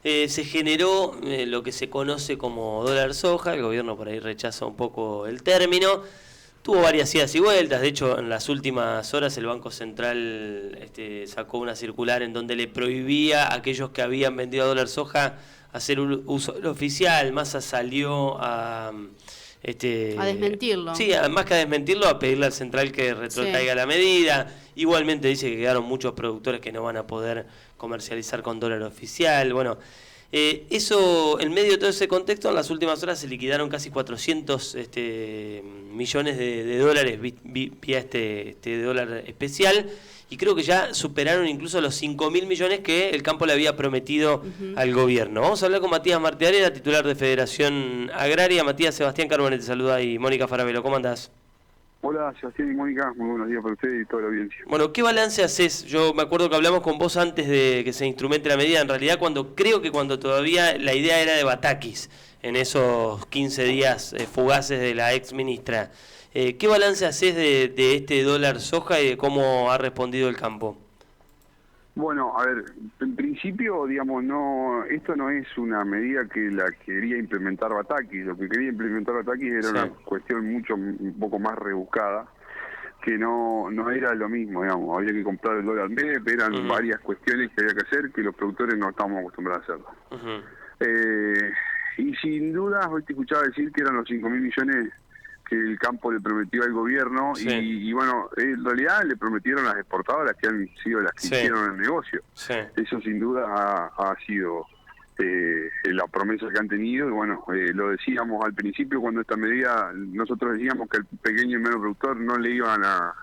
se generó lo que se conoce como dólar soja. El gobierno por ahí rechaza un poco el término. Tuvo varias idas y vueltas. De hecho, en las últimas horas el Banco Central sacó una circular en donde le prohibía a aquellos que habían vendido dólar soja hacer uso del oficial. Massa salió a desmentirlo. Sí, más que a desmentirlo, a pedirle al central que retrotraiga la medida. Igualmente dice que quedaron muchos productores que no van a poder comercializar con dólar oficial. Bueno, eso, en medio de todo ese contexto, en las últimas horas se liquidaron casi 400 millones de dólares vía este dólar especial, y creo que ya superaron incluso los 5.000 millones que el campo le había prometido al gobierno. Vamos a hablar con Matías Martiarera, titular de Federación Agraria. Matías, Sebastián Carbone te saluda y Mónica Farabelo, ¿cómo andás? Hola, Sebastián y Mónica, muy buenos días para ustedes y toda la audiencia. Bueno, ¿qué balance haces? Yo me acuerdo que hablamos con vos antes de que se instrumente la medida, en realidad creo que cuando todavía la idea era de Batakis, en esos 15 días fugaces de la ex ministra. ¿Qué balance haces de este dólar soja y de cómo ha respondido el campo? Bueno, a ver, en principio, digamos, esto no es una medida que la quería implementar Batakis. Lo que quería implementar Batakis era una cuestión un poco más rebuscada, que no era lo mismo, digamos. Había que comprar el dólar MEP, eran varias cuestiones que había que hacer que los productores no estábamos acostumbrados a hacerlo. Y sin duda, hoy te escuchaba decir que eran los 5.000 millones que el campo le prometió al gobierno, y bueno, en realidad le prometieron las exportadoras, que han sido las que hicieron el negocio. Eso sin duda ha sido la promesa que han tenido, y bueno, lo decíamos al principio cuando esta medida, nosotros decíamos que el pequeño y medio productor no le iban a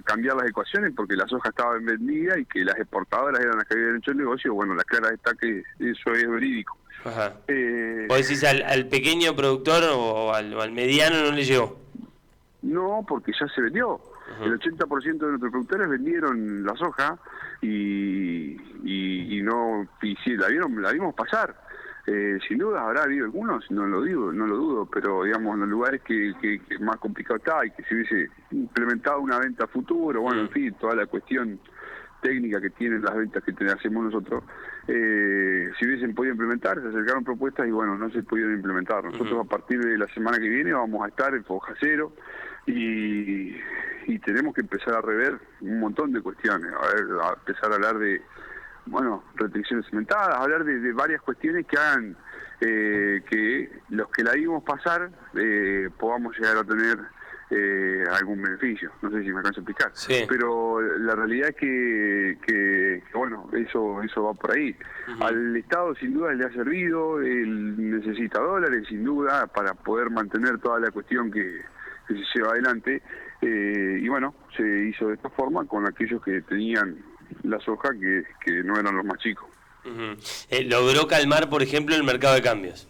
cambiar las ecuaciones porque la soja estaba vendida y que las exportadoras eran las que habían hecho el negocio. Bueno, la clara está que eso es verídico. Ajá. ¿Vos decís al pequeño productor o al mediano no le llegó? No, porque ya se vendió. El 80% de nuestros productores vendieron la soja y sí, la vimos pasar. Sin duda habrá habido algunos, no lo dudo, pero digamos en los lugares que más complicado está y que se hubiese implementado una venta a futuro, bueno, en fin, toda la cuestión técnica que tienen las ventas que hacemos nosotros, si hubiesen podido implementar, se acercaron propuestas y bueno, no se pudieron implementar. Nosotros a partir de la semana que viene vamos a estar en foja cero y tenemos que empezar a rever un montón de cuestiones, a empezar a hablar de, bueno, restricciones cementadas, hablar de varias cuestiones que hagan que los que la vimos pasar podamos llegar a tener algún beneficio. No sé si me alcanzo a explicar, pero la realidad es que bueno, eso va por ahí. Al Estado sin duda le ha servido, él necesita dólares sin duda para poder mantener toda la cuestión que se lleva adelante, y bueno, se hizo de esta forma con aquellos que tenían la soja que no eran los más chicos. ¿Logró calmar, por ejemplo, el mercado de cambios?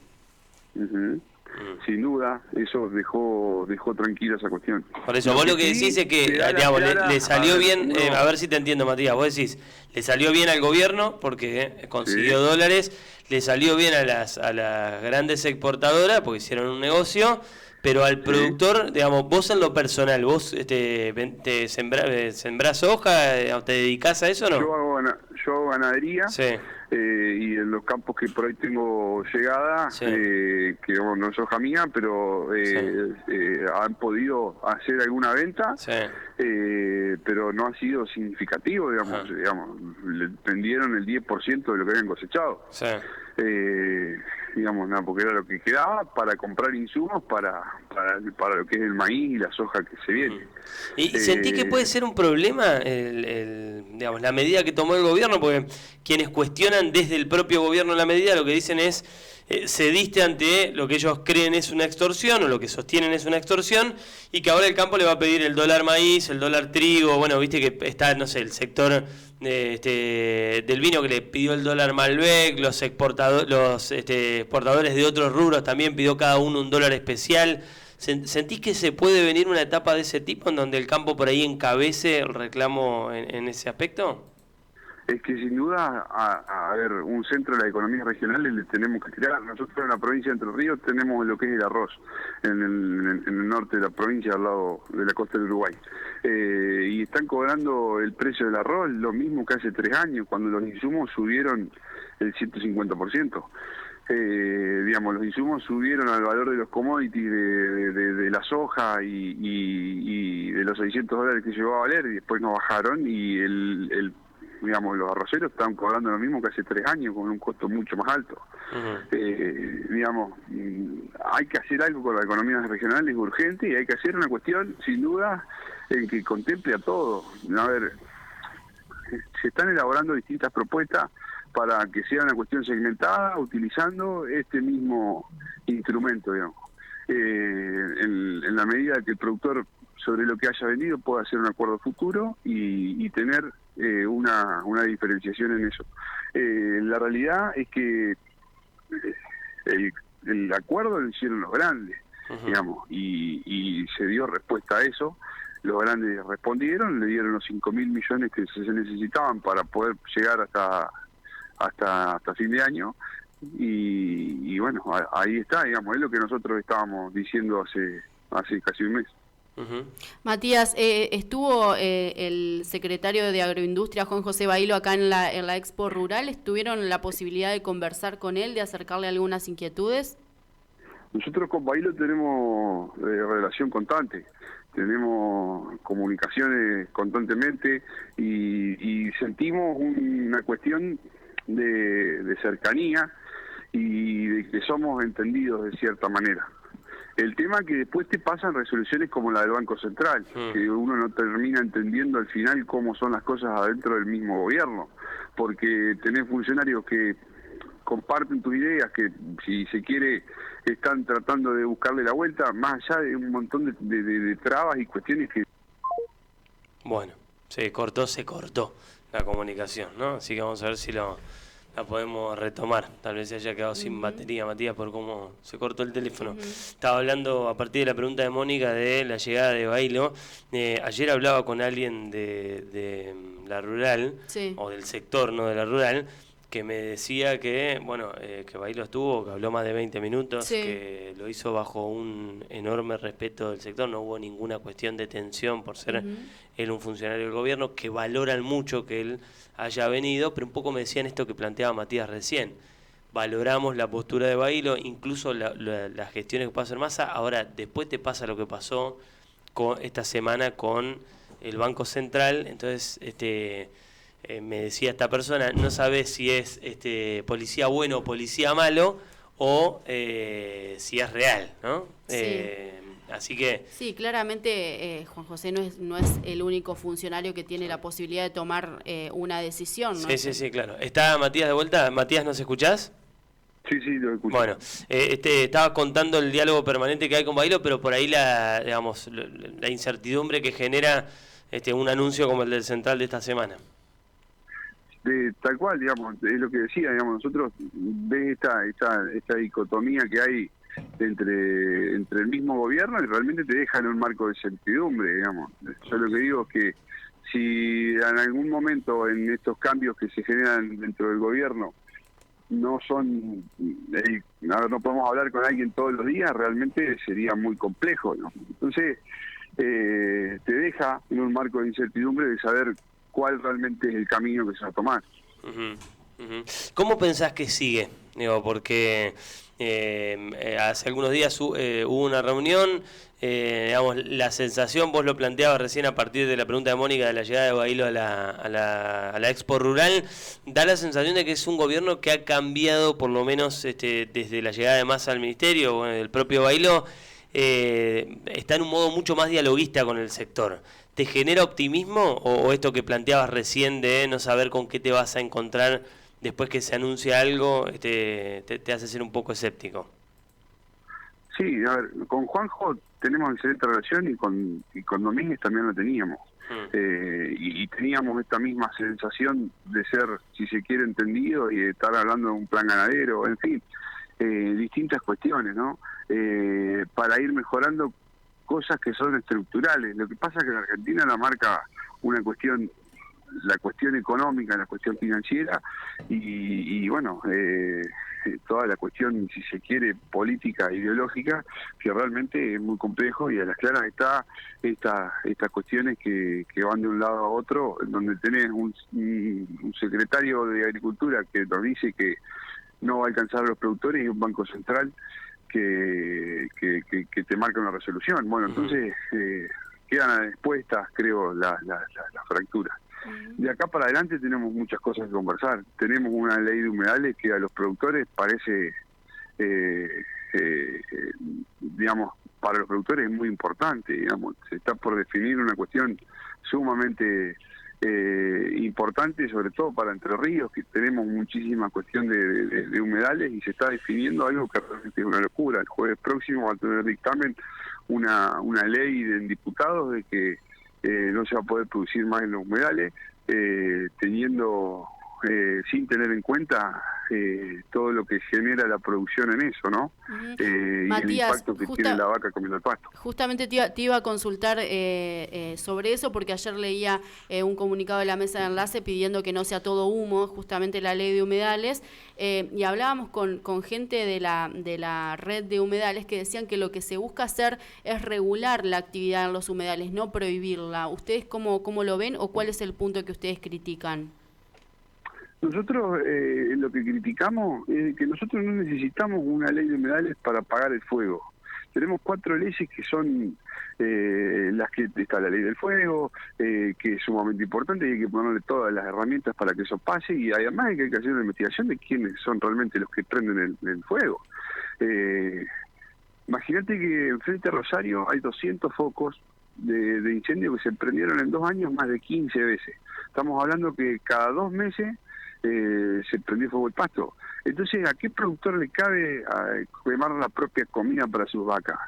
Sin duda, eso dejó tranquila esa cuestión. Por eso, vos lo que decís es que digamos, le salió bien, a ver si te entiendo, Matías, vos decís, le salió bien al gobierno porque consiguió dólares, le salió bien a las grandes exportadoras porque hicieron un negocio, pero al productor, digamos, vos en lo personal, vos te sembrás soja, te dedicás a eso o no? Yo hago ganadería, y en los campos que por ahí tengo llegada, que no es soja mía, pero han podido hacer alguna venta, pero no ha sido significativo, digamos, le vendieron el 10% de lo que habían cosechado. Digamos, nada, porque era lo que quedaba para comprar insumos para lo que es el maíz y la soja que se viene. ¿Y sentí que puede ser un problema digamos, la medida que tomó el gobierno? Porque quienes cuestionan desde el propio gobierno la medida lo que dicen es cediste ante lo que ellos creen es una extorsión, o lo que sostienen es una extorsión, y que ahora el campo le va a pedir el dólar maíz, el dólar trigo. Bueno, viste que está, no sé, el sector del vino que le pidió el dólar Malbec, los exportadores de otros rubros también pidió cada uno un dólar especial. ¿Sentís que se puede venir una etapa de ese tipo en donde el campo por ahí encabece el reclamo en ese aspecto? es que sin duda, a ver, un centro de la economía regional le tenemos que crear. Nosotros en la provincia de Entre Ríos tenemos lo que es el arroz, en el norte de la provincia, al lado de la costa del Uruguay. Y están cobrando el precio del arroz lo mismo que hace 3 años, cuando los insumos subieron el 150%. Digamos, los insumos subieron al valor de los commodities de la soja y de los $600 que llegó a valer, y después no bajaron, y digamos, los arroceros están cobrando lo mismo que hace 3 años, con un costo mucho más alto. Digamos, hay que hacer algo con la economía regional, es urgente, y hay que hacer una cuestión, sin duda, en que contemple a todo. A ver, se están elaborando distintas propuestas para que sea una cuestión segmentada, utilizando este mismo instrumento, digamos. En la medida que el productor, sobre lo que haya vendido, pueda hacer un acuerdo futuro y tener una diferenciación en eso. La realidad es que el acuerdo lo hicieron los grandes, digamos, y se dio respuesta a eso. Los grandes respondieron, le dieron los 5.000 millones que se necesitaban para poder llegar hasta fin de año, y bueno, ahí está, digamos, es lo que nosotros estábamos diciendo hace casi un mes. Matías, estuvo el secretario de Agroindustria, Juan José Bailo, acá en la Expo Rural. ¿Tuvieron la posibilidad de conversar con él, de acercarle algunas inquietudes? Nosotros con Bailo tenemos relación constante, tenemos comunicaciones constantemente, y sentimos una cuestión de cercanía y de que somos entendidos de cierta manera. El tema que después te pasan resoluciones como la del Banco Central, que uno no termina entendiendo al final cómo son las cosas adentro del mismo gobierno, porque tenés funcionarios que comparten tus ideas, que si se quiere están tratando de buscarle la vuelta, más allá de un montón de trabas y cuestiones que... Bueno, se cortó la comunicación, ¿no? Así que vamos a ver si la podemos retomar. Tal vez se haya quedado sin batería, Matías, por cómo se cortó el teléfono. Estaba hablando, a partir de la pregunta de Mónica, de la llegada de Bailo. Ayer hablaba con alguien de la rural, sí, o del sector, no de la rural, que me decía que, bueno, que Bailo estuvo, que habló más de 20 minutos, sí, que lo hizo bajo un enorme respeto del sector, no hubo ninguna cuestión de tensión por ser él un funcionario del gobierno, que valoran mucho que él haya venido, pero un poco me decían esto que planteaba Matías recién. Valoramos la postura de Bailo, incluso las gestiones que puede hacer Massa. Ahora, después te pasa lo que pasó esta semana con el Banco Central, entonces me decía esta persona, no sabes si es policía bueno o policía malo, o si es real, ¿no? Sí. Así que... Sí, claramente Juan José no es el único funcionario que tiene la posibilidad de tomar una decisión, ¿no? Sí, claro. ¿Está Matías de vuelta? Matías, ¿nos escuchás? Sí, lo escucho. Bueno, estaba contando el diálogo permanente que hay con Bailo, pero por ahí la incertidumbre que genera un anuncio como el del Central de esta semana. Tal cual, digamos, es lo que decía, digamos, nosotros ves esta dicotomía que hay entre el mismo gobierno, y realmente te deja en un marco de certidumbre, digamos. Yo lo que digo es que si en algún momento en estos cambios que se generan dentro del gobierno no podemos hablar con alguien todos los días, realmente sería muy complejo, ¿no? Entonces te deja en un marco de incertidumbre de saber cuál realmente es el camino que se va a tomar. ¿Cómo pensás que sigue? Digo, porque hace algunos días hubo una reunión, la sensación, vos lo planteabas recién a partir de la pregunta de Mónica de la llegada de Bailo a la Expo Rural, da la sensación de que es un gobierno que ha cambiado, por lo menos desde la llegada de Massa al ministerio, bueno, del propio Bailo, está en un modo mucho más dialoguista con el sector. ¿Te genera optimismo o esto que planteabas recién de no saber con qué te vas a encontrar después que se anuncia algo te hace ser un poco escéptico? Sí, a ver, con Juanjo tenemos excelente relación, y con Domínguez también lo teníamos. Y teníamos esta misma sensación de ser, si se quiere, entendido, y de estar hablando de un plan ganadero, en fin, distintas cuestiones, ¿no? Para ir mejorando cosas que son estructurales. Lo que pasa es que en Argentina la marca una cuestión la cuestión económica, la cuestión financiera y bueno, toda la cuestión, si se quiere, política, ideológica, que realmente es muy complejo, y a las claras está estas cuestiones que van de un lado a otro, donde tenés un secretario de Agricultura que nos dice que no va a alcanzar a los productores, y un Banco Central que te marca una resolución. Bueno, entonces quedan expuestas, creo, las fracturas. De acá para adelante tenemos muchas cosas que conversar. Tenemos una ley de humedales que a los productores parece, digamos, para los productores es muy importante. Digamos, se está por definir una cuestión sumamente importante, sobre todo para Entre Ríos, que tenemos muchísima cuestión de humedales, y se está definiendo algo que realmente es una locura. El jueves próximo va a tener dictamen una ley en diputados de que no se va a poder producir más en los humedales, sin tener en cuenta todo lo que genera la producción en eso, ¿no? Y el impacto que tiene la vaca comiendo el pasto. Justamente te iba a consultar sobre eso, porque ayer leía un comunicado de la mesa de enlace pidiendo que no sea todo humo, justamente la ley de humedales, y hablábamos con gente de la red de humedales que decían que lo que se busca hacer es regular la actividad en los humedales, no prohibirla. ¿Ustedes cómo lo ven, o cuál es el punto que ustedes critican? Nosotros lo que criticamos es que nosotros no necesitamos una ley de humedales para apagar el fuego. Tenemos 4 leyes que son las que está la ley del fuego, que es sumamente importante, y hay que ponerle todas las herramientas para que eso pase, y además hay que hacer una investigación de quiénes son realmente los que prenden el fuego. Imagínate que enfrente a Rosario hay 200 focos de incendio que se prendieron en 2 años más de 15 veces. Estamos hablando que cada 2 meses se prendió fuego el pasto. Entonces, ¿a qué productor le cabe quemar la propia comida para sus vacas?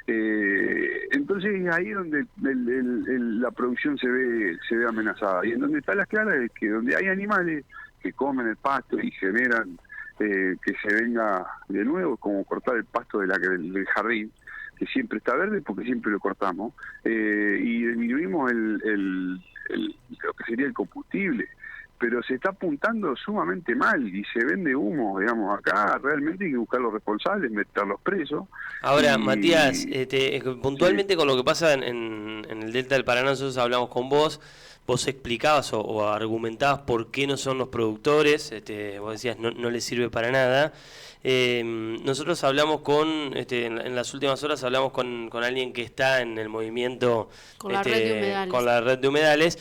Entonces es ahí donde la producción se ve amenazada. Y en donde está las claras es que donde hay animales que comen el pasto y generan que se venga de nuevo, como cortar el pasto del jardín, que siempre está verde porque siempre lo cortamos, y disminuimos lo que sería el combustible. Pero se está apuntando sumamente mal y se vende humo, digamos. Acá realmente hay que buscar los responsables, meterlos presos. Ahora, Matías, puntualmente sí, con lo que pasa en el Delta del Paraná, nosotros hablamos con vos explicabas o argumentabas por qué no son los productores, vos decías no les sirve para nada. Nosotros hablamos en las últimas horas hablamos con alguien que está en el movimiento con la red de humedales.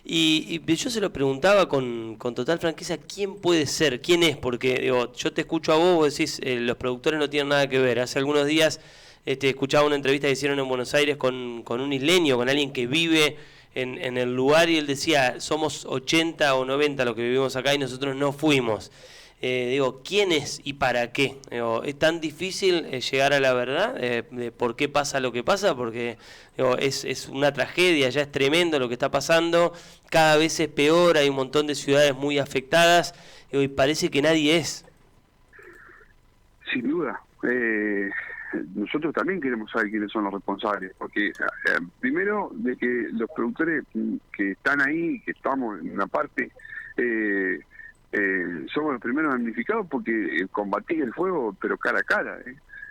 Y yo se lo preguntaba con total franqueza, ¿quién puede ser? ¿Quién es? Porque digo, yo te escucho a vos decís, los productores no tienen nada que ver. Hace algunos días escuchaba una entrevista que hicieron en Buenos Aires con un isleño, con alguien que vive en el lugar, y él decía, somos 80 o 90 los que vivimos acá y nosotros no fuimos. Digo, ¿quién es y para qué? Digo, ¿es tan difícil llegar a la verdad de por qué pasa lo que pasa? Porque digo, es una tragedia, ya es tremendo lo que está pasando, cada vez es peor, hay un montón de ciudades muy afectadas, digo, y parece que nadie es. Sin duda. Nosotros también queremos saber quiénes son los responsables, porque primero de que los productores que están ahí, que estamos en una parte, somos los primeros damnificados porque combatís el fuego, pero cara a cara.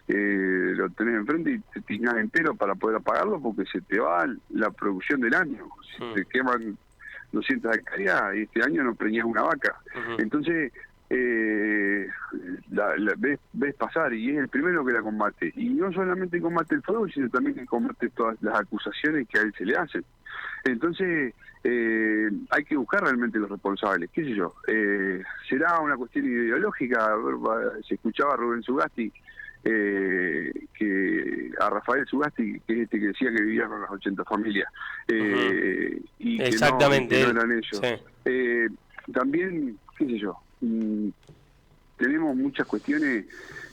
Lo tenés enfrente y te tiznás entero para poder apagarlo, porque se te va la producción del año. Si te queman 200 hectáreas y este año no preñás una vaca. Entonces, ves pasar, y es el primero que la combate. Y no solamente combate el fuego, sino también que combate todas las acusaciones que a él se le hacen. Entonces, hay que buscar realmente los responsables, qué sé yo. Será una cuestión ideológica. Se escuchaba a Rubén Sugasti, a Rafael Sugasti, que es que decía que vivía con las 80 familias, y que exactamente, no eran ellos. Sí. También, qué sé yo, tenemos muchas cuestiones,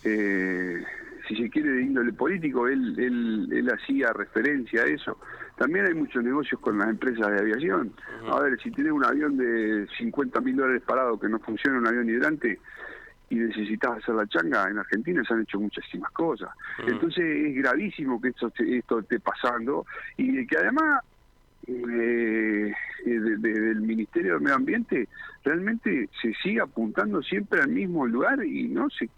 si se quiere, de índole político. Él hacía referencia a eso. También hay muchos negocios con las empresas de aviación. A ver, si tenés un avión de $50.000 parado que no funciona, un avión hidrante, y necesitas hacer la changa, en Argentina se han hecho muchísimas cosas. Entonces es gravísimo que esto esté pasando, y que además del Ministerio del Medio Ambiente realmente se sigue apuntando siempre al mismo lugar y no se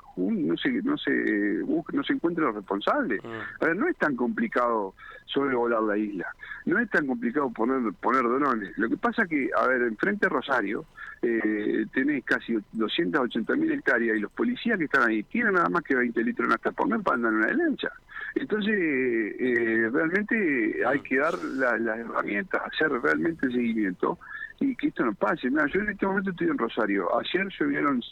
encuentra los responsables. A ver, no es tan complicado sobrevolar la isla, no es tan complicado poner drones. Lo que pasa que, a ver, enfrente de Rosario tenés casi 280.000 hectáreas y los policías que están ahí tienen nada más que 20 litros de nafta por mes para andar en una lancha. Entonces, realmente hay que dar las herramientas, hacer realmente el seguimiento y que esto no pase. Mira, yo en este momento estoy en Rosario. Ayer llovieron,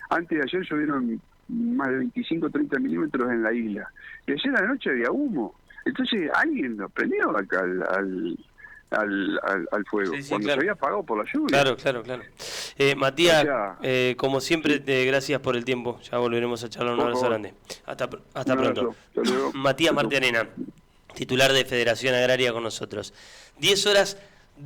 antes de ayer llovieron más de 25-30 milímetros en la isla. Y ayer a la noche había humo. Entonces, alguien lo prendió acá al fuego, Sí, cuando claro. se había apagado por la lluvia. Claro. Matías, O sea, como siempre, gracias por el tiempo. Ya volveremos a charlar. Un por abrazo favor. grande. Hasta Un pronto. abrazo. Hasta luego. Matías Chau, chau. Martianena, titular de Federación Agraria con nosotros. 10 horas